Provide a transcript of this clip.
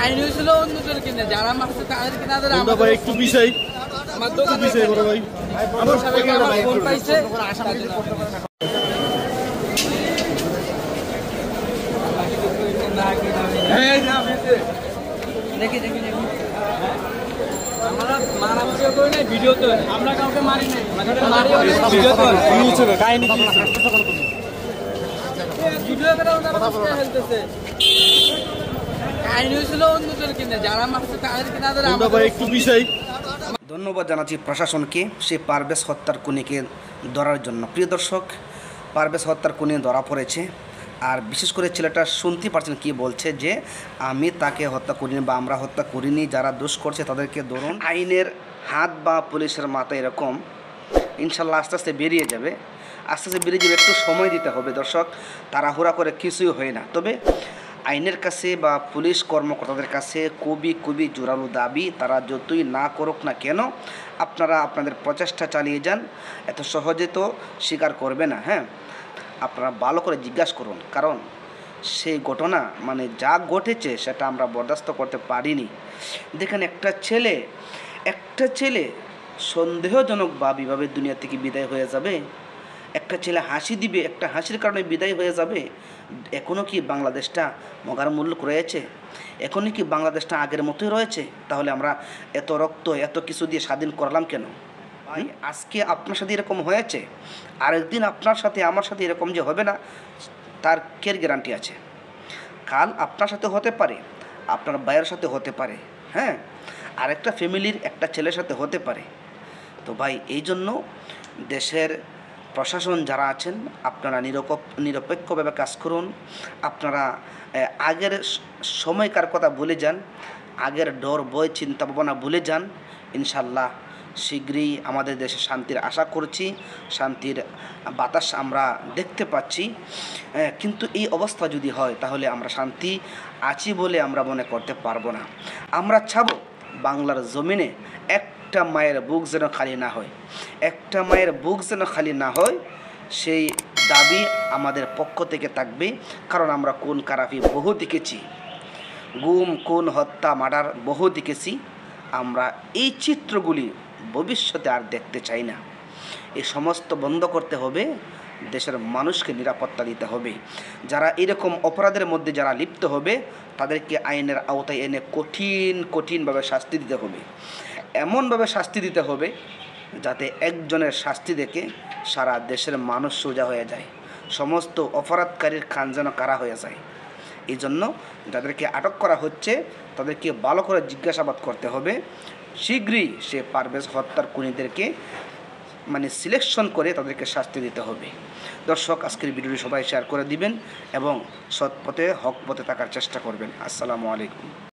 কাহিনী হয়েছিল অন্যদের কিনে যারা মারছে তাদের কিনা ভাই একটু বিষয় আমার দোকান বিষয় বড় ভাই আমার সবাইকে আমার ফোন পাইছে দেখি দেখি আমরা মারামারি করি না ভিডিও তো আমরা কাউকে মারি নাই ভিডিও তো কাহিনী ভিডিও করে ওনারা খেলতেছে কাহিনী হয়েছিল অন্যদের কিনে যারা মারছে তাদের কিনা ভাই একটু বিষয়। ধন্যবাদ জানাচ্ছি প্রশাসনকে সেই পারভেজ হত্যার খুনিকে ধরার জন্য। প্রিয় দর্শক, পারভেজ হত্যার খুনি ধরা পড়েছে। আর বিশেষ করে ছেলেটা শুনতে পারছেন কি বলছে যে আমি তাকে হত্যা করিনি বা আমরা হত্যা করিনি, যারা দোষ করছে তাদেরকে ধরুন। আইনের হাত বা পুলিশের মাথা এরকম ইনশাল্লাহ আস্তে আস্তে বেরিয়ে যাবে, আস্তে আস্তে বেরিয়ে যাবে। একটু সময় দিতে হবে দর্শক, তাড়াহুড়া করে কিছুই হয় না। তবে আইনের কাছে বা পুলিশ কর্মকর্তাদের কাছে খুবই জোরালো দাবি, তারা যতই না করুক না কেন আপনারা আপনাদের প্রচেষ্টা চালিয়ে যান। এত সহজে তো স্বীকার করবে না। হ্যাঁ, আপনারা ভালো করে জিজ্ঞাসা করুন, কারণ সেই ঘটনা মানে যা ঘটেছে সেটা আমরা বরদাস্ত করতে পারিনি। দেখেন একটা ছেলে সন্দেহজনকভাবে দুনিয়া থেকে বিদায় হয়ে যাবে। একটা ছেলে হাসি দিবে, একটা হাসির কারণে বিদায় হয়ে যাবে। এখনও কি বাংলাদেশটা মগার মূল্য রয়েছে? এখনই কি বাংলাদেশটা আগের মতোই রয়েছে? তাহলে আমরা এত রক্ত এত কিছু দিয়ে স্বাধীন করলাম কেন? ভাই আজকে আপনার সাথে এরকম হয়েছে, আরেকদিন আপনার সাথে আমার সাথে এরকম যে হবে না তার কে গ্যারান্টি আছে? কাল আপনার সাথে হতে পারে, আপনার ভাইয়ের সাথে হতে পারে, হ্যাঁ, আরেকটা ফ্যামিলির একটা ছেলের সাথে হতে পারে। তো ভাই এই জন্য দেশের প্রশাসন যারা আছেন আপনারা নিরপেক্ষভাবে কাজ করুন। আপনারা আগের সময়কার কথা ভুলে যান, আগের ডর ভয় চিন্তা ভাবনা ভুলে যান। ইনশাল্লাহ শীঘ্রই আমাদের দেশে শান্তির আশা করছি, শান্তির বাতাস আমরা দেখতে পাচ্ছি। কিন্তু এই অবস্থা যদি হয় তাহলে আমরা শান্তি আছি বলে আমরা মনে করতে পারবো না। আমরা চাবো বাংলার জমিনে একটা মায়ের বুক যেন খালি না হয়, একটা মায়ের বুক যেন খালি না হয়, সেই দাবি আমাদের পক্ষ থেকে থাকবে। কারণ আমরা খুন খারাপি বহু দেখেছি, গুম খুন হত্যা মার্ডার বহু দেখেছি। আমরা এই চিত্রগুলি ভবিষ্যতে আর দেখতে চাই না। এই সমস্ত বন্ধ করতে হবে, দেশের মানুষকে নিরাপত্তা দিতে হবে। যারা এরকম অপরাধের মধ্যে যারা লিপ্ত হবে তাদেরকে আইনের আওতায় এনে কঠিনভাবে শাস্তি দিতে হবে। এমনভাবে শাস্তি দিতে হবে যাতে একজনের শাস্তি দেখে সারা দেশের মানুষ সোজা হয়ে যায়, সমস্ত অপরাধকারীর খান যেন কারা হয়ে যায়। এই জন্য যাদেরকে আটক করা হচ্ছে তাদেরকে ভালো করে জিজ্ঞাসাবাদ করতে হবে। শীঘ্রই সে পারভেজ হত্যার খুনিদেরকে সিলেকশন করে তাদেরকে শাস্তি দিতে হবে। দর্শক, আজকের ভিডিওটি সবাই শেয়ার করে দিবেন এবং সৎ পথে হক পথে থাকার চেষ্টা করবেন। আসসালামু আলাইকুম।